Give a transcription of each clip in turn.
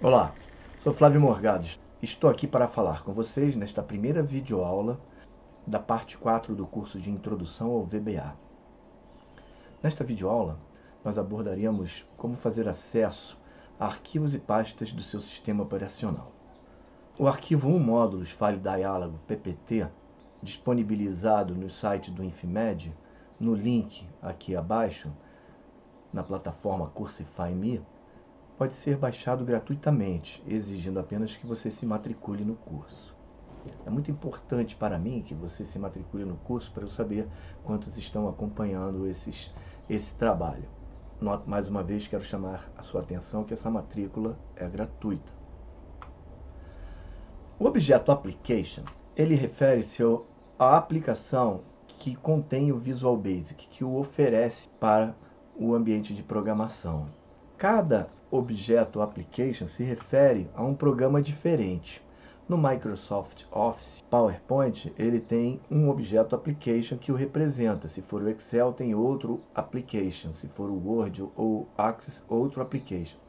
Olá, sou Flávio Morgado. Estou aqui para falar com vocês nesta primeira videoaula da parte 4 do curso de Introdução ao VBA. Nesta videoaula, nós abordaremos como fazer acesso a arquivos e pastas do seu sistema operacional. O arquivo 1 módulos File Dialog PPT, disponibilizado no site do INFIMED, no link aqui abaixo, na plataforma Cursify-me, pode ser baixado gratuitamente, exigindo apenas que você se matricule no curso. É muito importante para mim que você se matricule no curso para eu saber quantos estão acompanhando esse trabalho. Mais uma vez, quero chamar a sua atenção que essa matrícula é gratuita. O objeto Application, ele refere-se à aplicação que contém o Visual Basic, que o oferece para o ambiente de programação. Cada objeto Application se refere a um programa diferente. No Microsoft Office PowerPoint, ele tem um objeto Application que o representa. Se for o Excel, tem outro Application. Se for o Word ou Access, outro Application.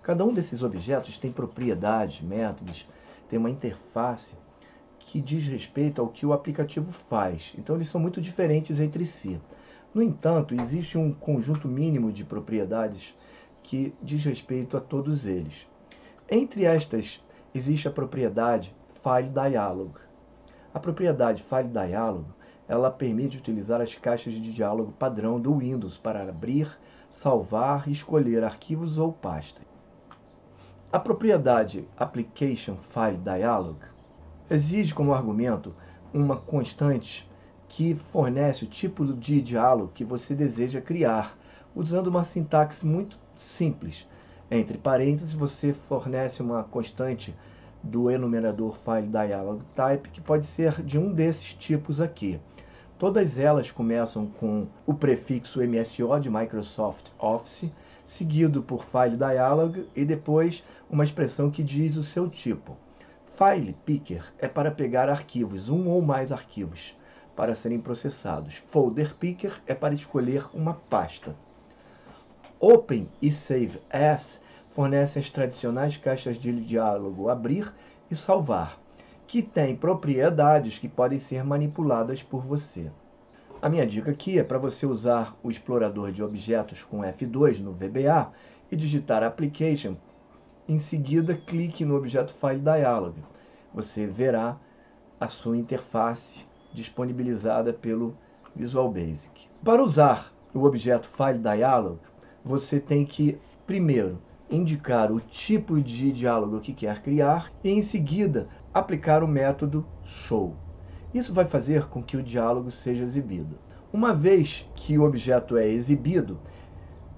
Cada um desses objetos tem propriedades, métodos, tem uma interface que diz respeito ao que o aplicativo faz. Então, eles são muito diferentes entre si. No entanto, existe um conjunto mínimo de propriedades que diz respeito a todos eles. Entre estas, existe a propriedade File Dialog. A propriedade File Dialog, ela permite utilizar as caixas de diálogo padrão do Windows para abrir, salvar e escolher arquivos ou pastas. A propriedade Application File Dialog exige como argumento uma constante que fornece o tipo de diálogo que você deseja criar, usando uma sintaxe muito simples. Entre parênteses, você fornece uma constante do enumerador File Dialog Type, que pode ser de um desses tipos aqui. Todas elas começam com o prefixo MSO de Microsoft Office, seguido por File Dialog e depois uma expressão que diz o seu tipo. File Picker é para pegar arquivos, um ou mais arquivos, para serem processados. Folder Picker é para escolher uma pasta. Open e Save As fornecem as tradicionais caixas de diálogo abrir e salvar, que têm propriedades que podem ser manipuladas por você. A minha dica aqui é para você usar o explorador de objetos com F2 no VBA e digitar Application. Em seguida, clique no objeto File Dialog. Você verá a sua interface disponibilizada pelo Visual Basic. Para usar o objeto File Dialog, você tem que, primeiro, indicar o tipo de diálogo que quer criar e, em seguida, aplicar o método Show. Isso vai fazer com que o diálogo seja exibido. Uma vez que o objeto é exibido,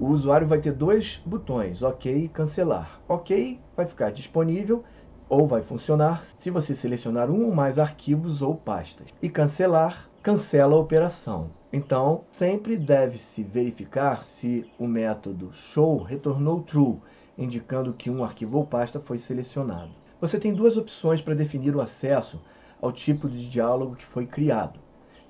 o usuário vai ter dois botões, OK e Cancelar. OK vai ficar disponível ou vai funcionar se você selecionar um ou mais arquivos ou pastas. E Cancelar, cancela a operação. Então, sempre deve-se verificar se o método Show retornou True, indicando que um arquivo ou pasta foi selecionado. Você tem duas opções para definir o acesso ao tipo de diálogo que foi criado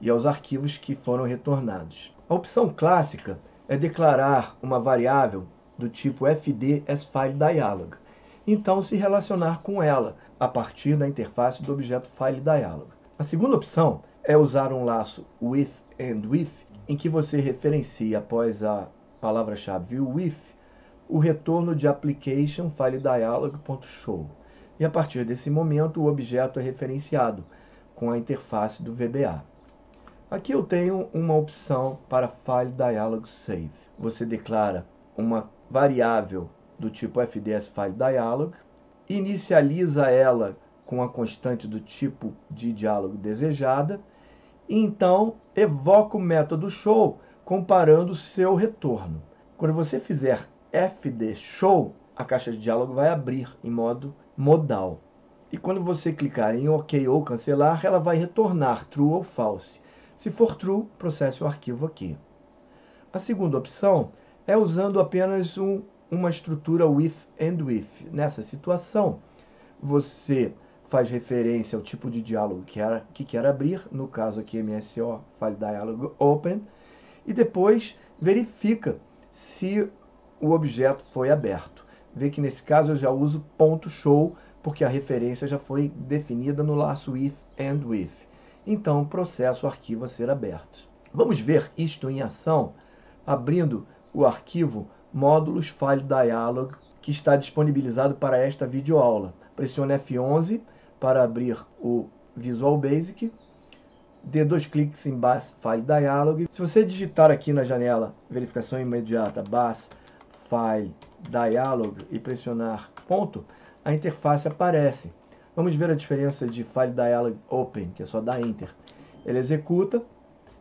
e aos arquivos que foram retornados. A opção clássica é declarar uma variável do tipo fd as File Dialog, então se relacionar com ela a partir da interface do objeto File Dialog. A segunda opção é usar um laço with and with, em que você referencia após a palavra-chave with o retorno de application File Dialog.show. E a partir desse momento o objeto é referenciado com a interface do VBA. Aqui eu tenho uma opção para File Dialog Save. Você declara uma variável do tipo fds File Dialog, inicializa ela com a constante do tipo de diálogo desejada, e então evoca o método show comparando o seu retorno. Quando você fizer fd show, a caixa de diálogo vai abrir em modo modal. E quando você clicar em OK ou cancelar, ela vai retornar true ou false. Se for true, processe o arquivo aqui. A segunda opção é usando apenas uma estrutura with and with. Nessa situação, você faz referência ao tipo de diálogo que quer abrir, no caso aqui MSO File Dialog Open, e depois verifica se o objeto foi aberto. Vê que nesse caso eu já uso ponto .show, porque a referência já foi definida no laço if and with. Então, processo o arquivo a ser aberto. Vamos ver isto em ação, abrindo o arquivo módulos file dialog, que está disponibilizado para esta videoaula. Pressione F11 para abrir o Visual Basic, dê 2 cliques em BAS File Dialog. Se você digitar aqui na janela verificação imediata BAS File Dialog e pressionar ponto, a interface aparece. Vamos ver a diferença de File Dialog Open, que é só dar Enter. Ele executa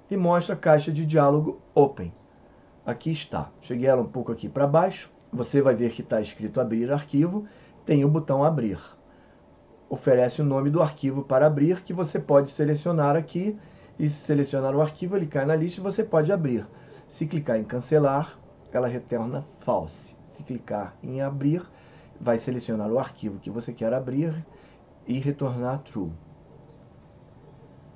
e mostra a caixa de diálogo Open. Aqui está. Cheguei ela um pouco aqui para baixo. Você vai ver que está escrito abrir arquivo. Tem o botão abrir. Oferece o nome do arquivo para abrir, que você pode selecionar aqui. E se selecionar o arquivo, ele cai na lista e você pode abrir. Se clicar em cancelar, ela retorna false. Se clicar em abrir, vai selecionar o arquivo que você quer abrir e retornar true.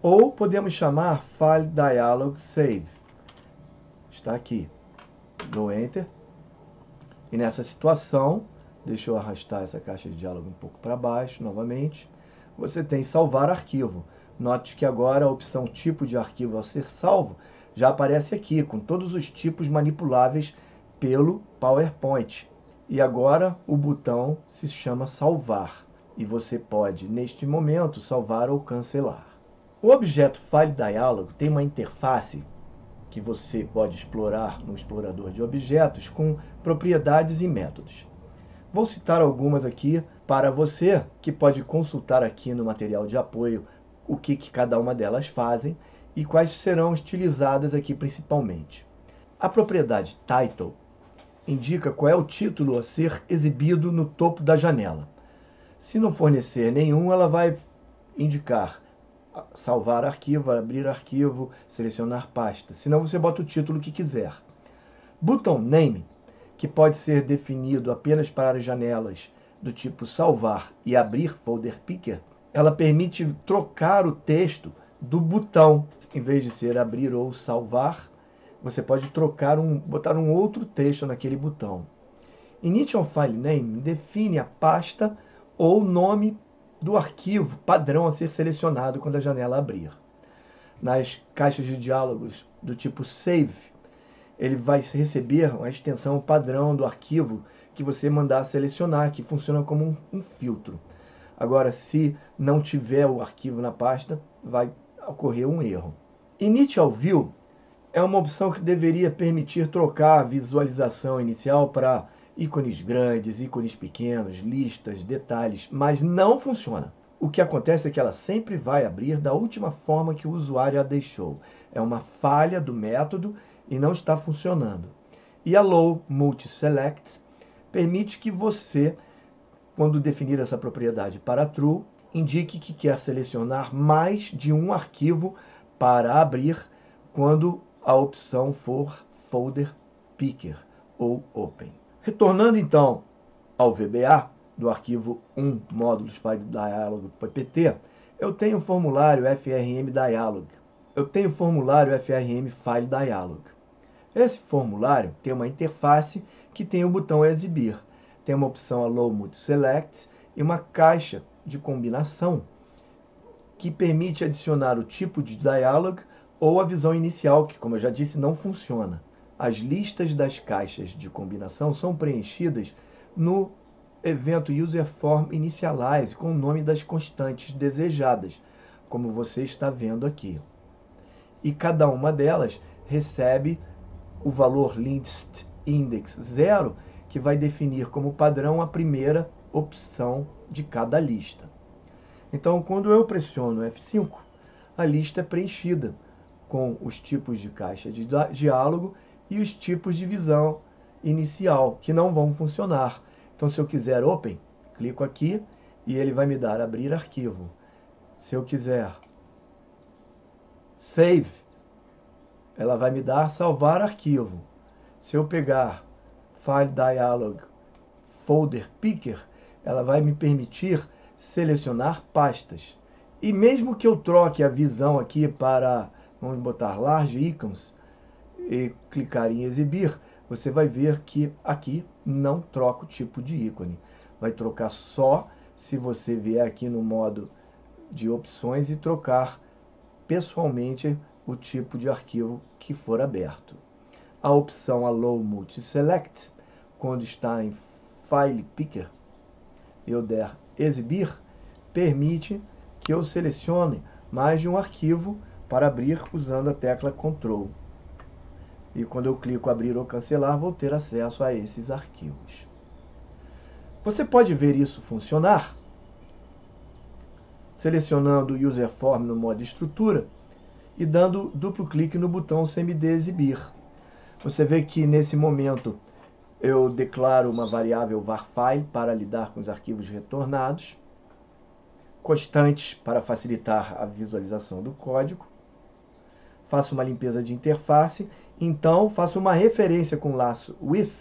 Ou podemos chamar File Dialog Save. Está aqui. Dou Enter. E nessa situação, deixa eu arrastar essa caixa de diálogo um pouco para baixo novamente. Você tem salvar arquivo. Note que agora a opção tipo de arquivo a ser salvo já aparece aqui, com todos os tipos manipuláveis pelo PowerPoint. E agora o botão se chama salvar. E você pode, neste momento, salvar ou cancelar. O objeto File Dialog tem uma interface que você pode explorar no explorador de objetos com propriedades e métodos. Vou citar algumas aqui para você, que pode consultar aqui no material de apoio o que cada uma delas fazem e quais serão utilizadas aqui principalmente. A propriedade Title indica qual é o título a ser exibido no topo da janela. Se não fornecer nenhum, ela vai indicar salvar arquivo, abrir arquivo, selecionar pasta. Senão você bota o título que quiser. Button Name, que pode ser definido apenas para janelas do tipo salvar e abrir folder picker, ela permite trocar o texto do botão. Em vez de ser abrir ou salvar, você pode botar um outro texto naquele botão. Initial File Name define a pasta ou nome do arquivo padrão a ser selecionado quando a janela abrir. Nas caixas de diálogos do tipo Save, ele vai receber a extensão padrão do arquivo que você mandar selecionar, que funciona como um filtro. Agora, se não tiver o arquivo na pasta, vai ocorrer um erro. Initial View é uma opção que deveria permitir trocar a visualização inicial para ícones grandes, ícones pequenos, listas, detalhes, mas não funciona. O que acontece é que ela sempre vai abrir da última forma que o usuário a deixou. É uma falha do método e não está funcionando. E a Allow Multi-Select permite que você, quando definir essa propriedade para true, indique que quer selecionar mais de um arquivo para abrir quando a opção for Folder Picker ou Open. Retornando então ao VBA do arquivo 1 módulos File Dialog PPT, eu tenho o formulário FRM Dialog. Eu tenho o formulário FRM File Dialog. Esse formulário tem uma interface que tem o botão exibir. Tem uma opção Allow Multi-Select e uma caixa de combinação que permite adicionar o tipo de dialog ou a visão inicial, que, como eu já disse, não funciona. As listas das caixas de combinação são preenchidas no evento UserForm Initialize com o nome das constantes desejadas, como você está vendo aqui. E cada uma delas recebe o valor list index 0, que vai definir como padrão a primeira opção de cada lista. Então, quando eu pressiono F5, a lista é preenchida com os tipos de caixa de diálogo e os tipos de visão inicial, que não vão funcionar. Então, se eu quiser Open, clico aqui e ele vai me dar abrir arquivo. Se eu quiser Save, ela vai me dar salvar arquivo. Se eu pegar File Dialog Folder Picker, ela vai me permitir selecionar pastas. E mesmo que eu troque a visão aqui para, vamos botar Large Icons, e clicar em exibir, você vai ver que aqui não troca o tipo de ícone. Vai trocar só se você vier aqui no modo de opções e trocar pessoalmente o tipo de arquivo que for aberto. A opção Allow Multi-Select, quando está em File Picker, eu der exibir, permite que eu selecione mais de um arquivo para abrir usando a tecla Ctrl. E quando eu clico abrir ou cancelar, vou ter acesso a esses arquivos. Você pode ver isso funcionar selecionando o User Form no modo estrutura e dando duplo clique no botão CMD exibir. Você vê que nesse momento eu declaro uma variável varFile para lidar com os arquivos retornados, constantes para facilitar a visualização do código, faço uma limpeza de interface, então faço uma referência com o laço with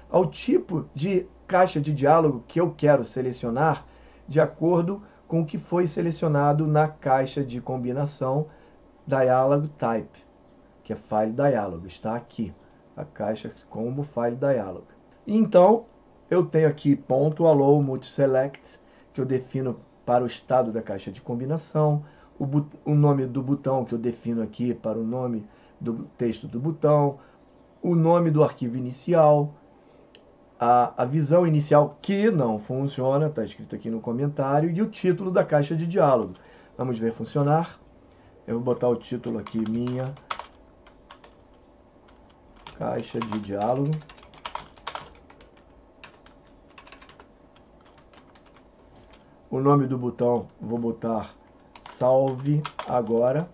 ao tipo de caixa de diálogo que eu quero selecionar de acordo com o que foi selecionado na caixa de combinação Dialog Type, que é File Dialog, está aqui, a caixa como File Dialog. Então, eu tenho aqui .allow multiselect, que eu defino para o estado da caixa de combinação, o nome do botão que eu defino aqui para o nome do texto do botão, o nome do arquivo inicial, a visão inicial que não funciona, está escrito aqui no comentário, e o título da caixa de diálogo. Vamos ver funcionar. Eu vou botar o título aqui, minha caixa de diálogo. O nome do botão, vou botar salve agora.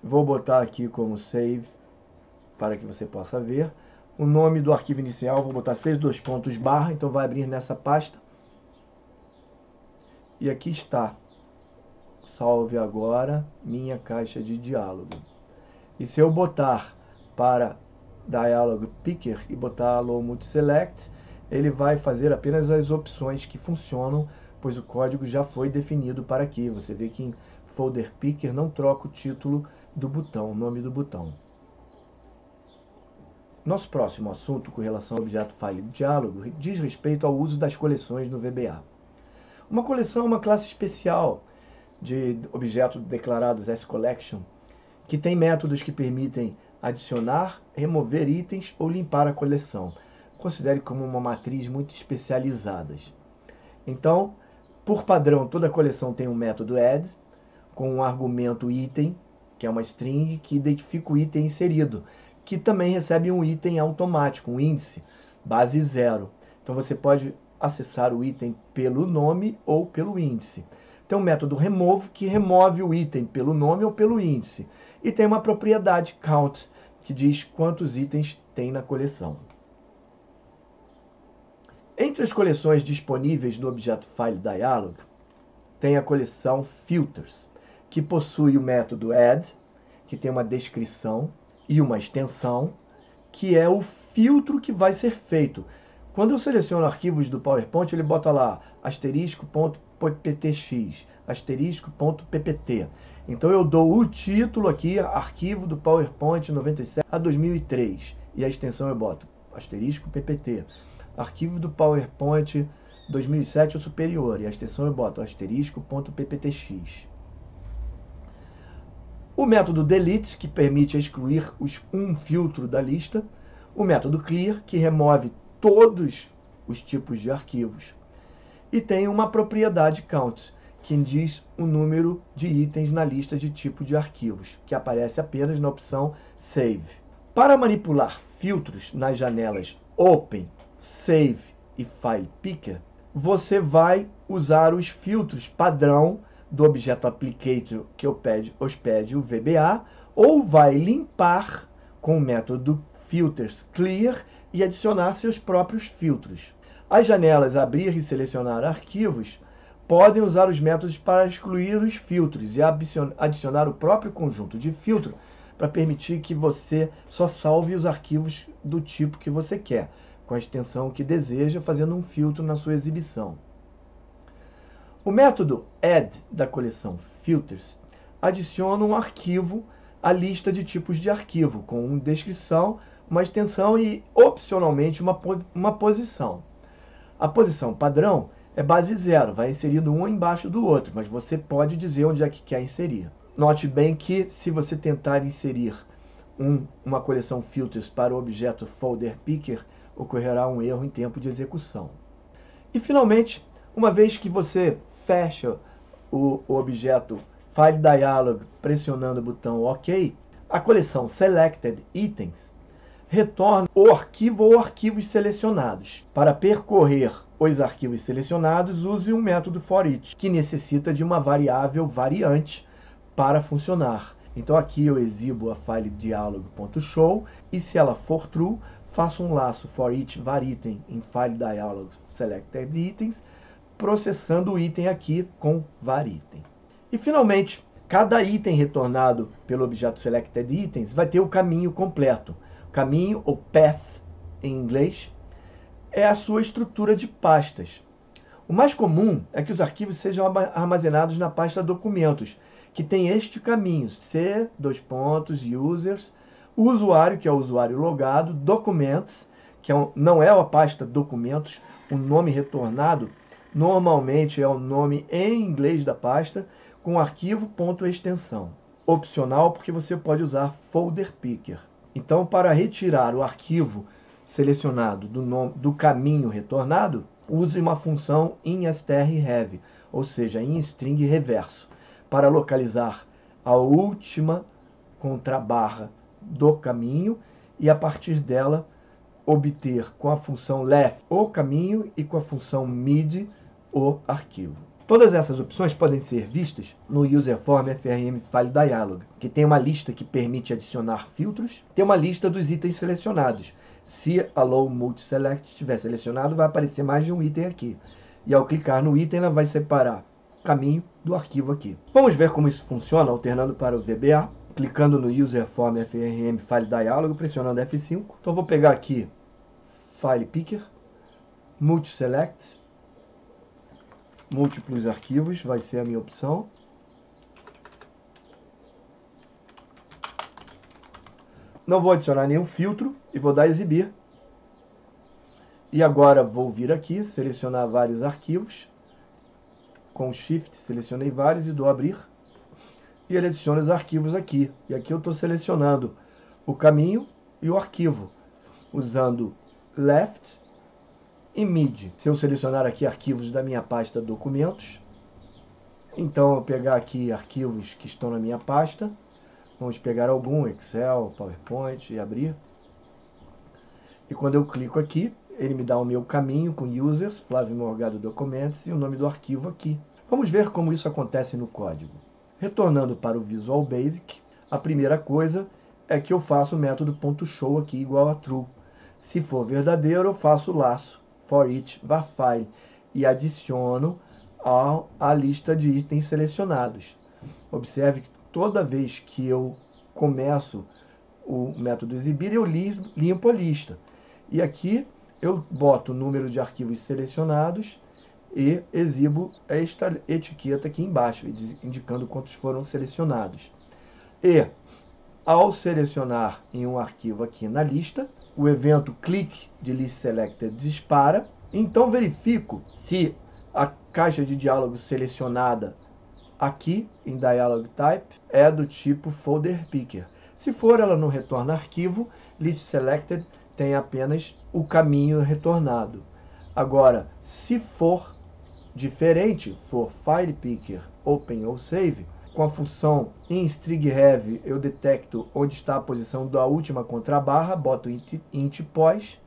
Vou botar aqui como save, para que você possa ver. O nome do arquivo inicial, vou botar 6:2 então vai abrir nessa pasta. E aqui está, salve agora, minha caixa de diálogo. E se eu botar para Dialog Picker e botar Allow Multiselect, ele vai fazer apenas as opções que funcionam, pois o código já foi definido para aqui. Você vê que em Folder Picker não troca o título do botão, o nome do botão. Nosso próximo assunto com relação ao objeto File Diálogo diz respeito ao uso das coleções no VBA. Uma coleção é uma classe especial de objetos declarados sCollection, que tem métodos que permitem adicionar, remover itens ou limpar a coleção. Considere como uma matriz muito especializada. Então, por padrão, toda coleção tem um método add, com um argumento item, que é uma string que identifica o item inserido, que também recebe um item automático, um índice, base 0. Então você pode acessar o item pelo nome ou pelo índice. Tem um método remove, que remove o item pelo nome ou pelo índice. E tem uma propriedade count, que diz quantos itens tem na coleção. Entre as coleções disponíveis no objeto File Dialog, tem a coleção Filters, que possui o método add, que tem uma descrição e uma extensão, que é o filtro que vai ser feito. Quando eu seleciono arquivos do PowerPoint, ele bota lá asterisco.ptx, asterisco.ppt. Então eu dou o título aqui, arquivo do PowerPoint 97 a 2003, e a extensão eu boto asterisco ppt. Arquivo do PowerPoint 2007 ou superior, e a extensão eu boto asterisco.pptx. O método delete, que permite excluir um filtro da lista. O método clear, que remove todos os tipos de arquivos. E tem uma propriedade count, que diz o número de itens na lista de tipo de arquivos, que aparece apenas na opção Save. Para manipular filtros nas janelas Open, Save e File Picker, você vai usar os filtros padrão do objeto Applicator que hospede o VBA, ou vai limpar com o método Filters Clear e adicionar seus próprios filtros. As janelas Abrir e Selecionar Arquivos podem usar os métodos para excluir os filtros e adicionar o próprio conjunto de filtro para permitir que você só salve os arquivos do tipo que você quer, com a extensão que deseja, fazendo um filtro na sua exibição. O método add da coleção Filters adiciona um arquivo à lista de tipos de arquivo, com uma descrição, uma extensão e, opcionalmente, uma posição. A posição padrão é base 0, vai inserindo um embaixo do outro, mas você pode dizer onde é que quer inserir. Note bem que, se você tentar inserir uma coleção filters para o objeto folder picker, ocorrerá um erro em tempo de execução. E, finalmente, uma vez que você fecha o objeto File Dialog pressionando o botão OK, a coleção Selected Items retorna o arquivo ou arquivos selecionados. Para percorrer os arquivos selecionados, use um método ForEach, que necessita de uma variável variante para funcionar. Então aqui eu exibo a file dialog.show e, se ela for true, faço um laço ForEach varItem em file dialog selected items, processando o item aqui com varItem. E, finalmente, cada item retornado pelo objeto selected items vai ter o caminho completo. O caminho, ou path em inglês, é a sua estrutura de pastas. O mais comum é que os arquivos sejam armazenados na pasta documentos, que tem este caminho, users, o usuário, que é o usuário logado, documents, que não é a pasta documentos, o nome retornado normalmente é o nome em inglês da pasta, com arquivo.extensão. Opcional, porque você pode usar folder picker. Então, para retirar o arquivo selecionado do caminho retornado, use uma função instrHev, ou seja, em string reverso, para localizar a última contrabarra do caminho e, a partir dela, obter com a função left o caminho e com a função mid o arquivo. Todas essas opções podem ser vistas no Userform FRM File Dialog, que tem uma lista que permite adicionar filtros, tem uma lista dos itens selecionados. Se Allow Multiselect estiver selecionado, vai aparecer mais de um item aqui. E ao clicar no item, ela vai separar o caminho do arquivo aqui. Vamos ver como isso funciona alternando para o VBA, clicando no Userform FRM File Dialog, pressionando F5. Então vou pegar aqui File Picker, Multiselect, múltiplos arquivos, vai ser a minha opção. Não vou adicionar nenhum filtro e vou dar exibir. E agora vou vir aqui, selecionar vários arquivos. Com Shift, selecionei vários e dou abrir. E ele adiciona os arquivos aqui. E aqui eu estou selecionando o caminho e o arquivo, usando left e mid. Se eu selecionar aqui arquivos da minha pasta documentos, então eu pegar aqui arquivos que estão na minha pasta, vamos pegar algum, Excel, PowerPoint, e abrir. E quando eu clico aqui, ele me dá o meu caminho com users, Flávio Morgado Documents, e o nome do arquivo aqui. Vamos ver como isso acontece no código. Retornando para o Visual Basic, a primeira coisa é que eu faço o método .show aqui igual a true. Se for verdadeiro, eu faço o laço ForEach varFile e adiciono a lista de itens selecionados. Observe que toda vez que eu começo o método exibir, eu limpo a lista. E aqui eu boto o número de arquivos selecionados e exibo esta etiqueta aqui embaixo, indicando quantos foram selecionados. E, ao selecionar em um arquivo aqui na lista, o evento click de list selected dispara. Então verifico se a caixa de diálogo selecionada aqui em Dialog Type é do tipo folder picker. Se for, ela não retorna arquivo, list selected tem apenas o caminho retornado. Agora, se for diferente, for file picker, open ou save, com a função instrHev eu detecto onde está a posição da última contrabarra, boto int pos.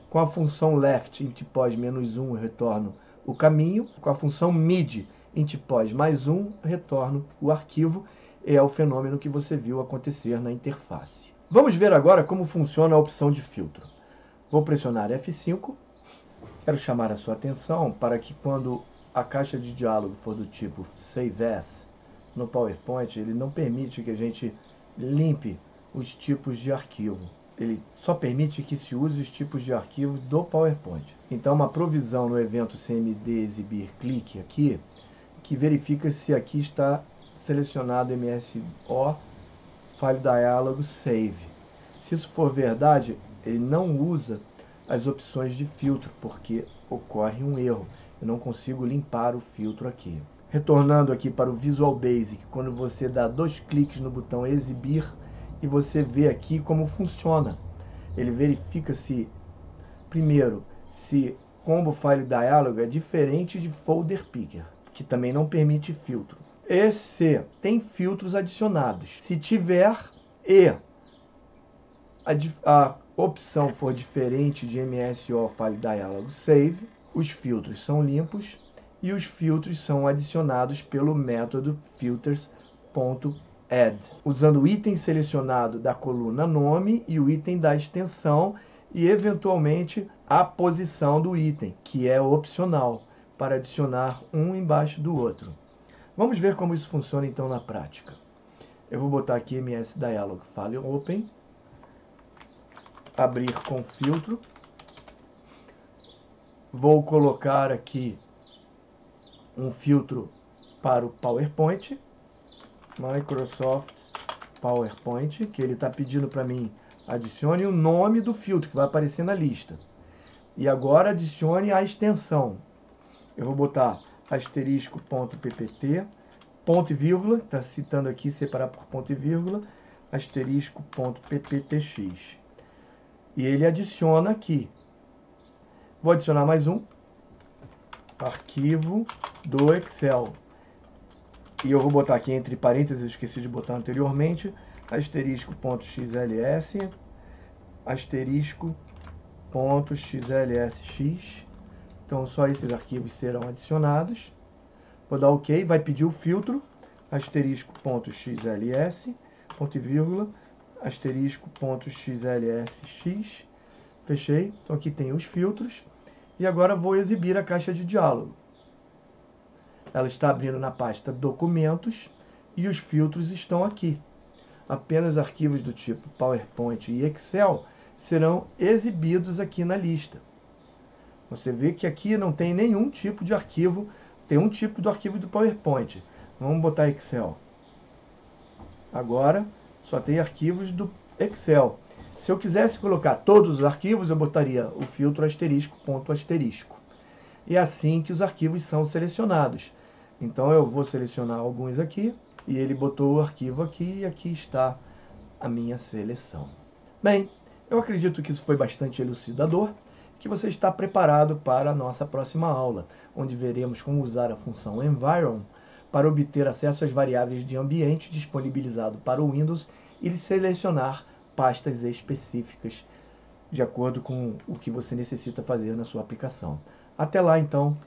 Com a função left int pos -1 eu retorno o caminho. Com a função mid int pos +1 retorno o arquivo. É o fenômeno que você viu acontecer na interface. Vamos ver agora como funciona a opção de filtro. Vou pressionar F5. Quero chamar a sua atenção para que, quando a caixa de diálogo for do tipo Save As, no PowerPoint, ele não permite que a gente limpe os tipos de arquivo. Ele só permite que se use os tipos de arquivo do PowerPoint. Então, uma provisão no evento cmd exibir clique aqui, que verifica se aqui está selecionado MSO File Dialog Save. Se isso for verdade, ele não usa as opções de filtro, porque ocorre um erro. Eu não consigo limpar o filtro aqui. Retornando aqui para o Visual Basic, quando você dá 2 cliques no botão Exibir, e você vê aqui como funciona. Ele verifica se, primeiro, se Combo File Dialog é diferente de Folder Picker, que também não permite filtro. E se tem filtros adicionados. Se tiver e a opção for diferente de MSO File Dialog Save, os filtros são limpos e os filtros são adicionados pelo método filters.add, usando o item selecionado da coluna nome e o item da extensão e, eventualmente, a posição do item, que é opcional, para adicionar um embaixo do outro. Vamos ver como isso funciona, então, na prática. Eu vou botar aqui MS Dialog File Open, abrir com filtro, vou colocar aqui um filtro para o PowerPoint, Microsoft PowerPoint, que ele está pedindo para mim adicione o nome do filtro que vai aparecer na lista. E agora adicione a extensão. Eu vou botar asterisco.ppt, ponto e vírgula, está citando aqui, separar por ponto e vírgula, asterisco.pptx. E ele adiciona aqui. Vou adicionar mais um, arquivo do Excel. E eu vou botar aqui entre parênteses, eu esqueci de botar anteriormente, asterisco.xls, asterisco.xlsx. Então só esses arquivos serão adicionados. Vou dar OK, vai pedir o filtro, asterisco.xls, ponto e vírgula, asterisco.xlsx. Fechei. Então aqui tem os filtros. E agora vou exibir a caixa de diálogo. Ela está abrindo na pasta Documentos e os filtros estão aqui. Apenas arquivos do tipo PowerPoint e Excel serão exibidos aqui na lista. Você vê que aqui não tem nenhum tipo de arquivo, tem um tipo do arquivo do PowerPoint. Vamos botar Excel. Agora só tem arquivos do Excel. Se eu quisesse colocar todos os arquivos, eu botaria o filtro asterisco, ponto asterisco. E é assim que os arquivos são selecionados. Então eu vou selecionar alguns aqui, e ele botou o arquivo aqui, e aqui está a minha seleção. Bem, eu acredito que isso foi bastante elucidador, que você está preparado para a nossa próxima aula, onde veremos como usar a função environ para obter acesso às variáveis de ambiente disponibilizado para o Windows e selecionar pastas específicas de acordo com o que você necessita fazer na sua aplicação. Até lá, então.